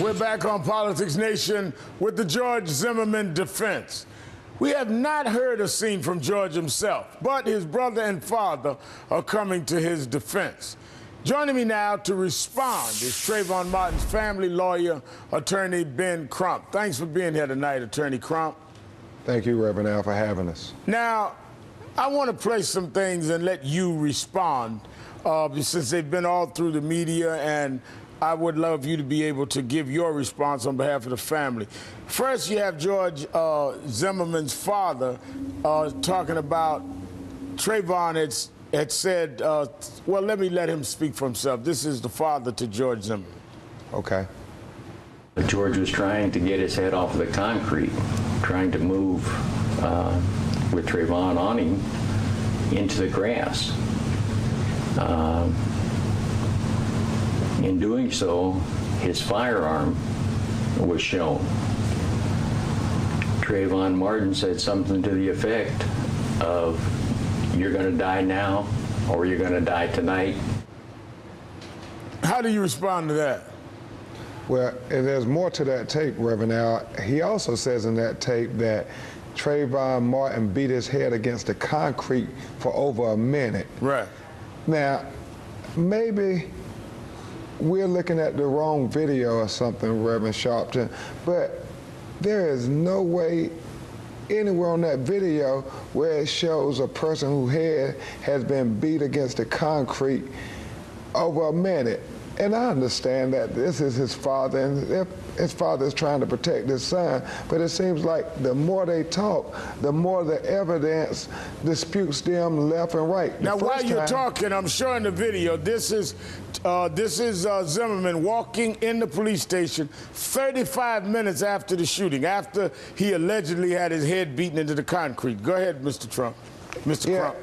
We're back on Politics Nation with the George Zimmerman defense. We have not heard a scene from George himself, but his brother and father are coming to his defense. Joining me now to respond is Trayvon Martin's family lawyer, attorney Ben Crump. Thanks for being here tonight, Attorney Crump. Thank you, Reverend Al, for having us. Now, I want to play some things and let you respond, since they've been all through the media, and I would love you to be able to give your response on behalf of the family. First, you have George Zimmerman's father talking about Trayvon had said, well, let me let him speak for himself. This is the father to George Zimmerman. Okay. George was trying to get his head off of the concrete, trying to move with Trayvon on him into the grass. In doing so, his firearm was shown. Trayvon Martin said something to the effect of, "You're going to die now, or you're going to die tonight." How do you respond to that? Well, there's more to that tape, Reverend Al. He also says in that tape that Trayvon Martin beat his head against the concrete for over a minute. Right. Now, maybe we're looking at the wrong video or something, Reverend Sharpton, but there is no way anywhere on that video where it shows a person whose head has been beat against the concrete over a minute. And I understand that this is his father, and his father is trying to protect his son, but it seems like the more they talk, the more the evidence disputes them left and right. Now, while you're talking, I'm showing the video. This is Zimmerman walking in the police station 35 minutes after the shooting, after he allegedly had his head beaten into the concrete. Go ahead, Mr. Trump. Mr. Crump.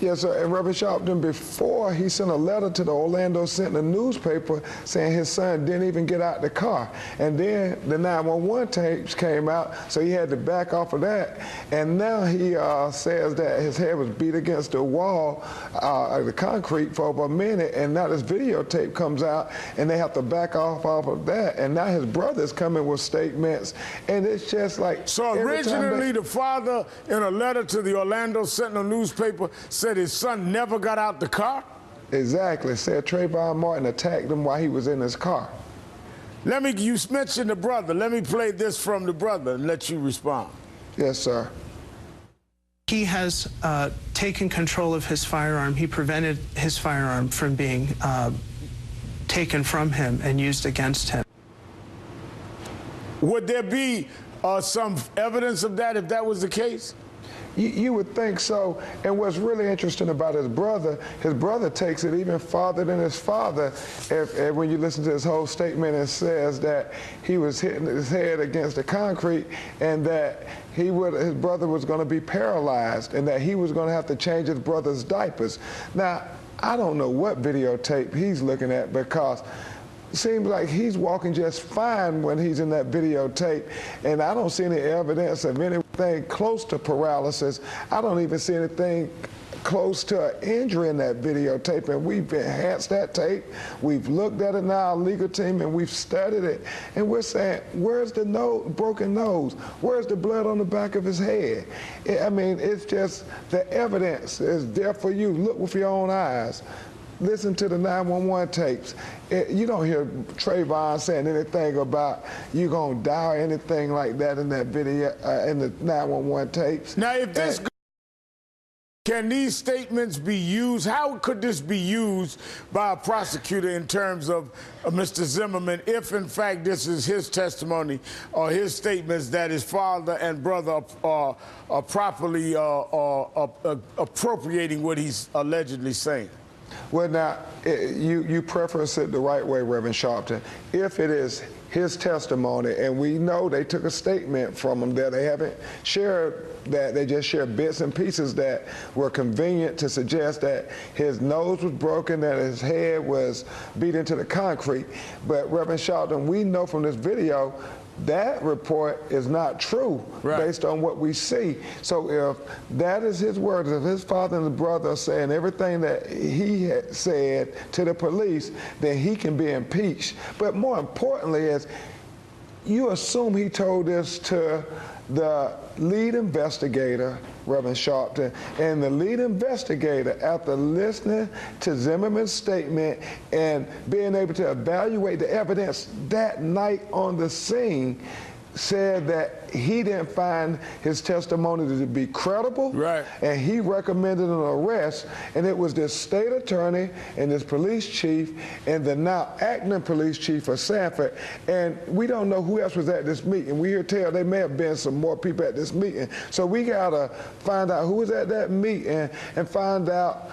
Yes, sir. And Reverend Sharpton, before he sent a letter to the Orlando Sentinel newspaper saying his son didn't even get out the car. And then the 911 tapes came out, so he had to back off of that. And now he says that his head was beat against the wall, the concrete, for over a minute. And now this videotape comes out, and they have to back off of that. And now his brother's coming with statements, and it's just like. So originally, the father, in a letter to the Orlando Sentinel newspaper, said his son never got out the car? Exactly. Said Trayvon Martin attacked him while he was in his car. You mentioned the brother. Let me play this from the brother and let you respond. Yes, sir. He has taken control of his firearm. He prevented his firearm from being taken from him and used against him. Would there be some evidence of that if that was the case? You would think so. And what's really interesting about his brother takes it even farther than his father. If when you listen to his whole statement, it says that he was hitting his head against the concrete and that his brother was going to be paralyzed and that he was going to have to change his brother's diapers. Now, I don't know what videotape he's looking at, because it seems like he's walking just fine when he's in that videotape, and I don't see any evidence of anything close to paralysis. I don't even see anything close to an injury in that videotape, and we've enhanced that tape. We've looked at it now, our legal team, and we've studied it, and we're saying, where's the broken nose? Where's the blood on the back of his head? I mean, it's just the evidence is there for you. Look with your own eyes. Listen to the 911 tapes. You don't hear Trayvon saying anything about you gonna die or anything like that in that video, in the 911 tapes. Now, if this, can these statements be used? How could this be used by a prosecutor in terms of Mr. Zimmerman, if in fact this is his testimony or his statements that his father and brother are properly appropriating what he's allegedly saying? Well, now, you preference it the right way, Reverend Sharpton. If it is his testimony, and we know they took a statement from him that they haven't shared, that they just shared bits and pieces that were convenient to suggest that his nose was broken, that his head was beat into the concrete. But Reverend Sharpton, we know from this video that report is not true, based on what we see. So if that is his words, if his father and his brother are saying everything that he had said to the police, then he can be impeached. But more importantly is, you assume he told this to the lead investigator, Reverend Sharpton, and the lead investigator, after listening to Zimmerman's statement and being able to evaluate the evidence that night on the scene, said that he didn't find his testimony to be credible, right, and he recommended an arrest, and it was this state attorney and this police chief and the now acting police chief of Sanford, and we don't know who else was at this meeting. We hear tell there may have been some more people at this meeting, so we gotta find out who was at that meeting and find out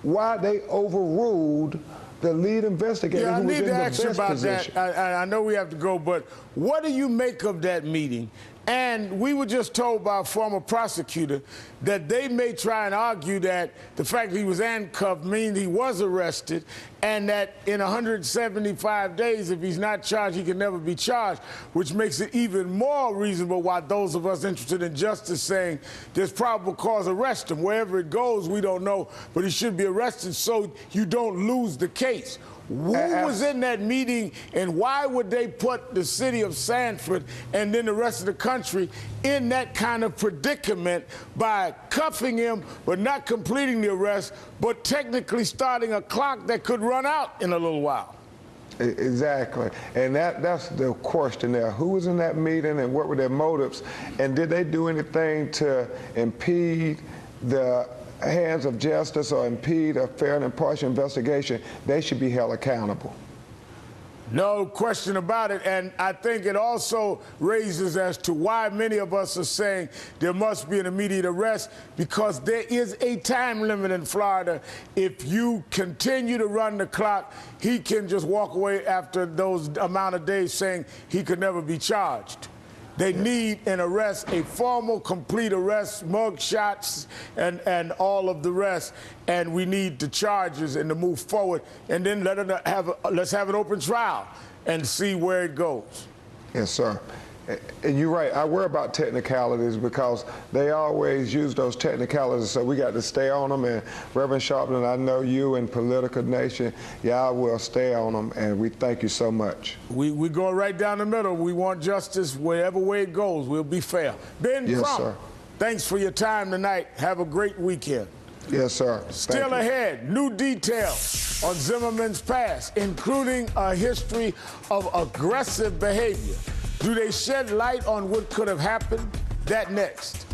why they overruled the lead investigator. Yeah, I who was need in to the ask you best about position. that. I know we have to go, but what do you make of that meeting? And we were just told by a former prosecutor that they may try and argue that the fact that he was handcuffed means he was arrested, and that in 175 days, if he's not charged, he can never be charged, which makes it even more reasonable why those of us interested in justice saying there's probable cause, arrest him. Wherever it goes, we don't know, but he should be arrested so you don't lose the case. Who was in that meeting, and why would they put the city of Sanford and then the rest of the country in that kind of predicament by cuffing him but not completing the arrest, but technically starting a clock that could run out in a little while? Exactly, and that's the question there. Who was in that meeting and what were their motives, and did they do anything to impede the hands of justice or impede a fair and impartial investigation? They should be held accountable. No question about it, and I think it also raises as to why many of us are saying there must be an immediate arrest, because there is a time limit in Florida. If you continue to run the clock, he can just walk away after those amount of days saying he could never be charged. They need an arrest, a formal, complete arrest, mug shots, and all of the rest. And we need the charges and to move forward. And then let's have an open trial and see where it goes. Yes, sir. And you're right. I worry about technicalities because they always use those technicalities, so we got to stay on them. And Reverend Sharpton, I know you and Political Nation, y'all will stay on them, and we thank you so much. We go right down the middle. We want justice wherever way it goes. We'll be fair. Ben Yes, Crump, sir. thanks for your time tonight. Have a great weekend. Yes, sir. Still ahead, new details on Zimmerman's past, including a history of aggressive behavior. Do they shed light on what could have happened? That next.